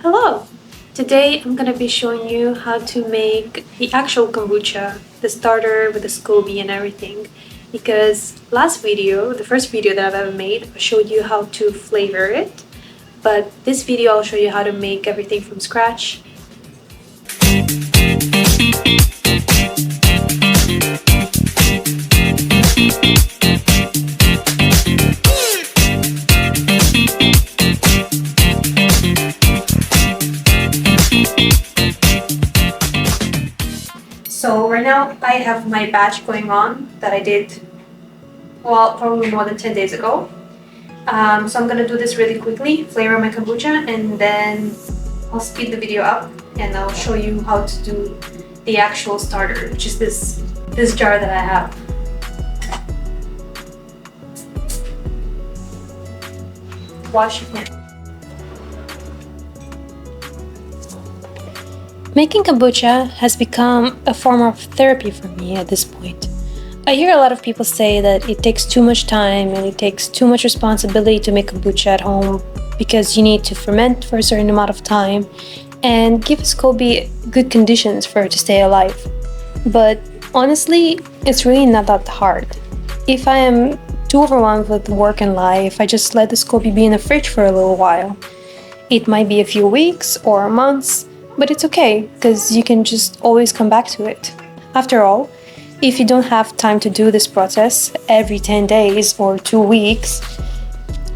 Hello! Today I'm gonna be showing you how to make the actual kombucha, the starter with the SCOBY and everything. Because last video, the first video that I've ever made, I showed you how to flavor it. But this video I'll show you how to make everything from scratch. So right now I have my batch going on that I did, well, probably more than 10 days ago. So I'm gonna do this really quickly, flavor my kombucha, and then I'll speed the video up and I'll show you how to do the actual starter, which is this jar that I have. Wash your hands. Making kombucha has become a form of therapy for me at this point. I hear a lot of people say that it takes too much time and it takes too much responsibility to make kombucha at home because you need to ferment for a certain amount of time and give a SCOBY good conditions for it to stay alive. But honestly, it's really not that hard. If I am too overwhelmed with work and life, I just let the SCOBY be in the fridge for a little while. It might be a few weeks or months, but it's okay, because you can just always come back to it. After all, if you don't have time to do this process every 10 days or 2 weeks,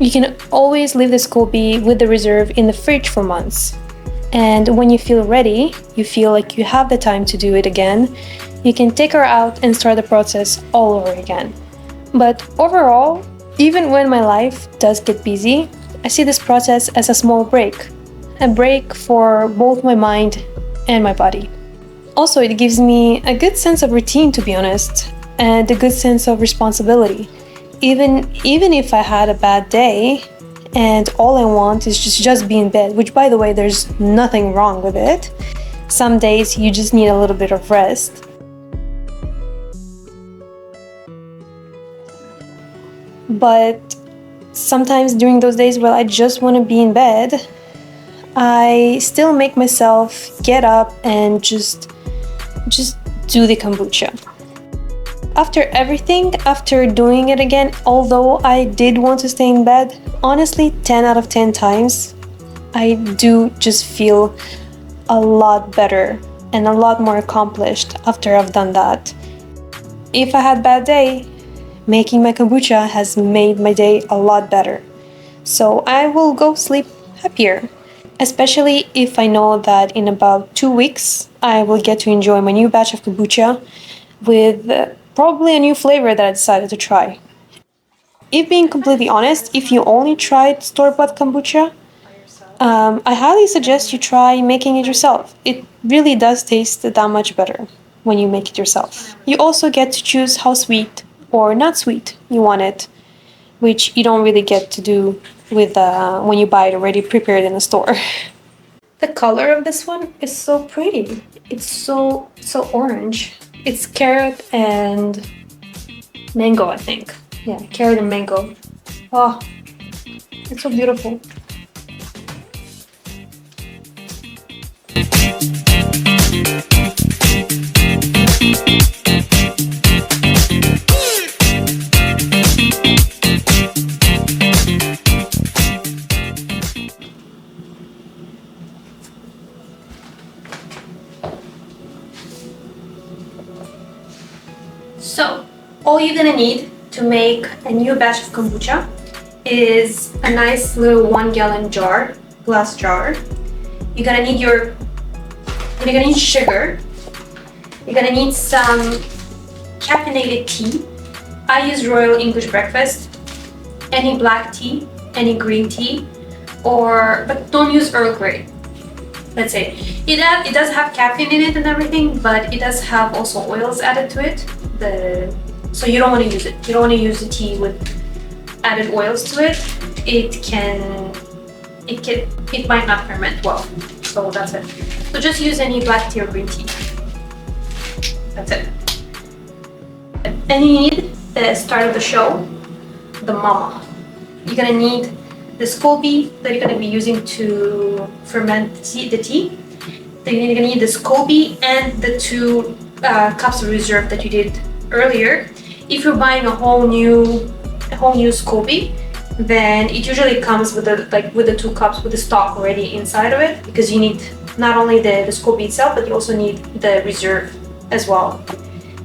you can always leave the SCOBY with the reserve in the fridge for months. And when you feel ready, you feel like you have the time to do it again, you can take her out and start the process all over again. But overall, even when my life does get busy, I see this process as a small break. A break for both my mind and my body. Also, it gives me a good sense of routine, to be honest, and a good sense of responsibility. Even if I had a bad day and all I want is just be in bed, which, by the way, there's nothing wrong with it. Some days you just need a little bit of rest. But sometimes during those days where I just want to be in bed, I still make myself get up and just do the kombucha. After doing it again, although I did want to stay in bed, honestly, 10 out of 10 times, I do just feel a lot better and a lot more accomplished after I've done that. If I had a bad day, making my kombucha has made my day a lot better. So I will go sleep happier. Especially if I know that in about 2 weeks, I will get to enjoy my new batch of kombucha with probably a new flavor that I decided to try. If being completely honest, if you only tried store-bought kombucha, I highly suggest you try making it yourself. It really does taste that much better when you make it yourself. You also get to choose how sweet or not sweet you want it, which you don't really get to do with when you buy it already prepared in the store. The color of this one is so pretty. It's so orange. It's carrot and mango, I think. Yeah, carrot and mango. Oh, it's so beautiful. So, all you're gonna need to make a new batch of kombucha is a nice little 1 gallon jar, glass jar. You're gonna need sugar. You're gonna need some caffeinated tea. I use Royal English Breakfast. Any black tea, any green tea, but don't use Earl Grey. Let's say it does have caffeine in it and everything, but it does have also oils added to it. So you don't want to use it. You don't want to use the tea with added oils to it. It might not ferment well. So that's it. So just use any black tea or green tea. That's it. And you need the start of the show, the mama. You're gonna need the SCOBY that you're going to be using to ferment the tea. Then you're going to need the SCOBY and the 2 cups of reserve that you did earlier. If you're buying a whole new SCOBY, then it usually comes with the 2 cups with the stock already inside of it, because you need not only the SCOBY itself, but you also need the reserve as well.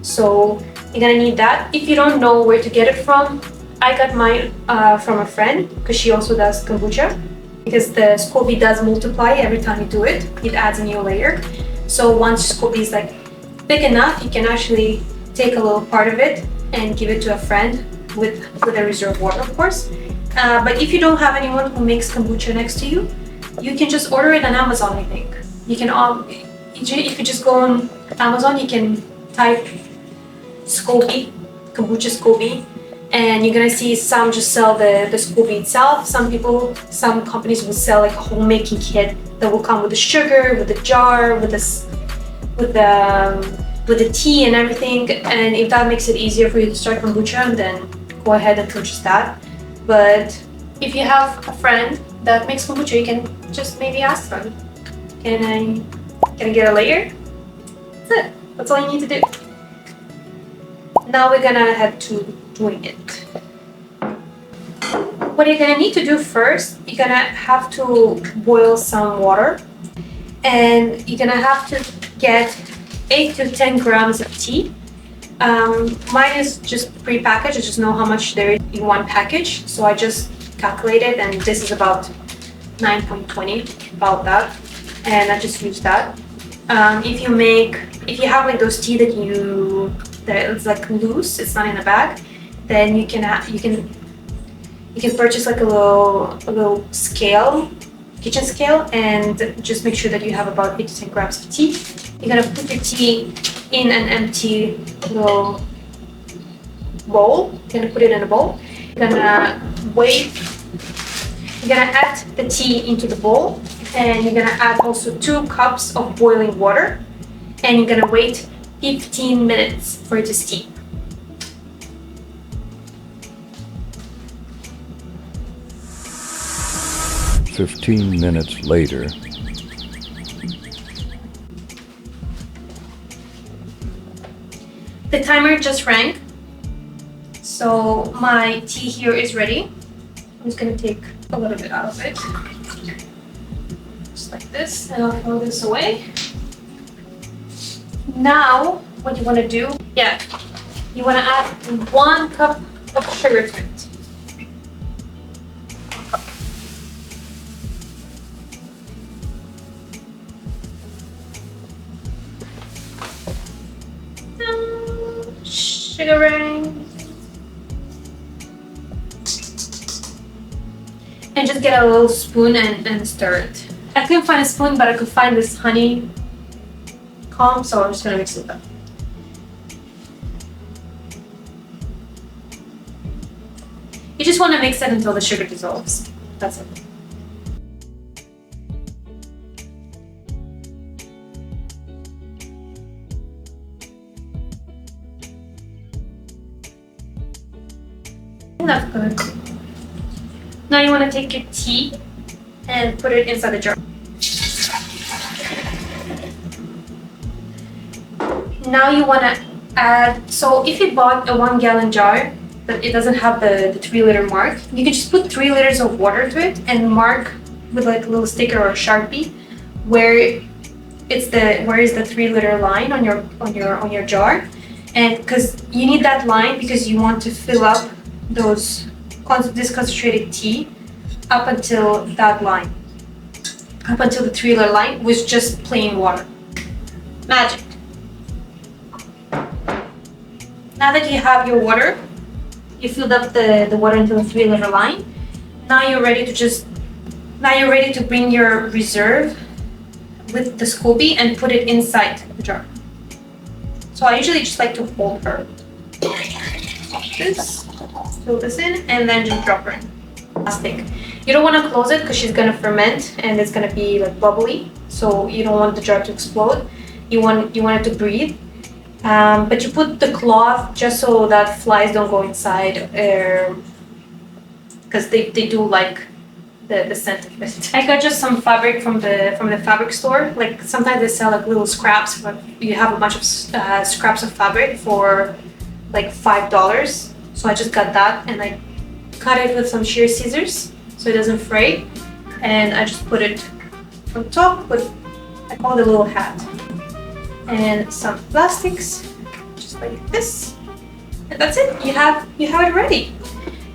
So you're gonna need that. If you don't know where to get it from, I got mine from a friend, because she also does kombucha. Because the SCOBY does multiply every time you do it, it adds a new layer. So once SCOBY is like big enough, you can actually take a little part of it and give it to a friend with a reserve water, of course. But if you don't have anyone who makes kombucha next to you, you can just order it on Amazon, I think. You can if you just go on Amazon, you can type SCOBY, kombucha SCOBY, and you're gonna see some just sell the SCOBY itself. Some companies will sell like a homemaking kit that will come with the sugar, with the jar, with the tea and everything. And if that makes it easier for you to start kombucha, then go ahead and purchase that. But if you have a friend that makes kombucha, you can just maybe ask them, can I get a layer? That's it. That's all you need to do. Now we're gonna head to doing it. What you're gonna need to do first, you're gonna have to boil some water, and you're gonna have to get 8 to 10 grams of tea. Mine is just pre-packaged. I just know how much there is in one package, so I just calculated, and this is about 9.20, about that, and I just use that. If you have like those tea that it's like loose, it's not in a bag, then you can purchase like a little scale, kitchen scale, and just make sure that you have about 8 to 10 grams of tea. You're gonna put your tea in an empty little bowl. You're gonna put it in a bowl. You're gonna add the tea into the bowl, and you're gonna add also 2 cups of boiling water, and you're gonna wait 15 minutes for it to steep. "15 minutes later." The timer just rang, so my tea here is ready. I'm just gonna take a little bit out of it, just like this, and I'll throw this away. Now, what you want to do, you want to add 1 cup of sugar to it. Sugaring. And just get a little spoon and stir it. I couldn't find a spoon, but I could find this honey comb, so I'm just gonna mix it up. You just want to mix it until the sugar dissolves. That's it. That's good. Now you want to take your tea and put it inside the jar. Now you want to add, so if you bought a 1-gallon jar but it doesn't have the 3-liter mark, you can just put 3 liters of water to it and mark with like a little sticker or a Sharpie where is the 3-liter line on your jar. And because you need that line, because you want to fill up this concentrated tea up until that line, up until the 3-liter line was just plain water. Magic. Now that you have your water, you filled up the water until the 3-liter line. Now you're ready to bring your reserve with the SCOBY and put it inside the jar. So I usually just like to hold her. This, fill this in, and then just drop her in. Plastic. You don't want to close it because she's gonna ferment and it's gonna be like bubbly. So you don't want the jar to explode. You want it to breathe. But you put the cloth just so that flies don't go inside, because they do like the scent of it. I got just some fabric from the fabric store. Like sometimes they sell like little scraps, but you have a bunch of scraps of fabric for like $5. So I just got that and I cut it with some shear scissors so it doesn't fray, and I just put it on top with, I call it a little hat, and some plastics, just like this, and that's it. You have it ready.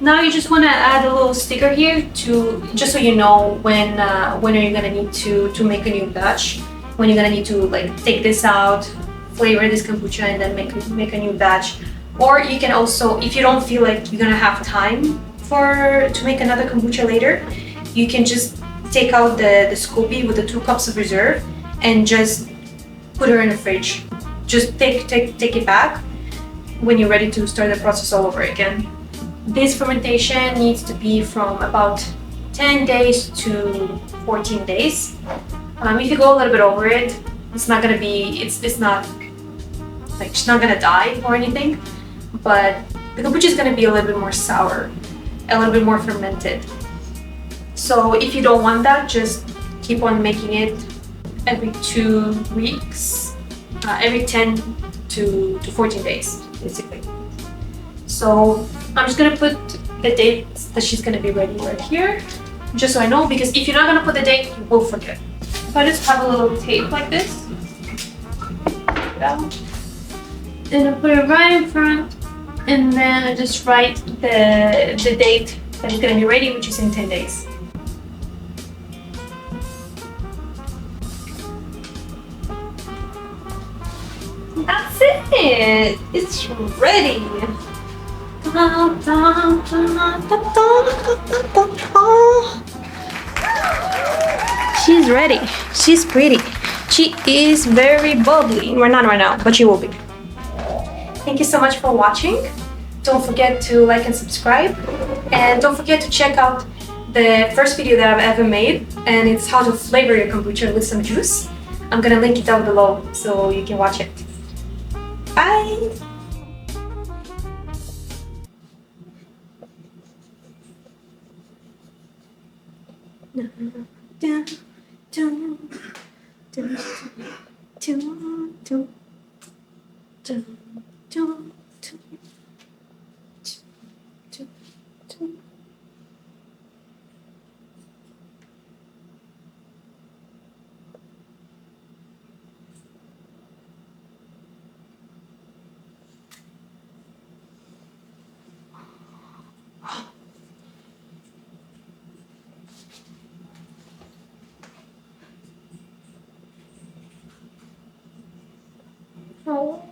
Now you just want to add a little sticker here to just so you know when are you gonna need to make a new batch, when you're gonna need to like take this out, flavor this kombucha, and then make a new batch. Or you can also, if you don't feel like you're gonna have time to make another kombucha later, you can just take out the Scoopy with the 2 cups of reserve and just put her in the fridge. Just take it back when you're ready to start the process all over again. This fermentation needs to be from about 10 days to 14 days. If you go a little bit over it, it's not gonna be, it's not, like, she's not gonna die or anything, but the kombucha is gonna be a little bit more sour, a little bit more fermented. So if you don't want that, just keep on making it every 2 weeks, every 10 to 14 days, basically. So I'm just gonna put the dates that she's gonna be ready right here, just so I know, because if you're not gonna put the date, you will forget. So I just have a little tape like this, and I put it right in front, and then I just write the date that it's gonna be ready, which is in 10 days. That's it! It's ready! She's ready. She's pretty. She is very bubbly. We're not right now, but she will be. Thank you so much for watching. Don't forget to like and subscribe. And don't forget to check out the first video that I've ever made. And it's how to flavor your kombucha with some juice. I'm gonna link it down below so you can watch it. Bye! Oh.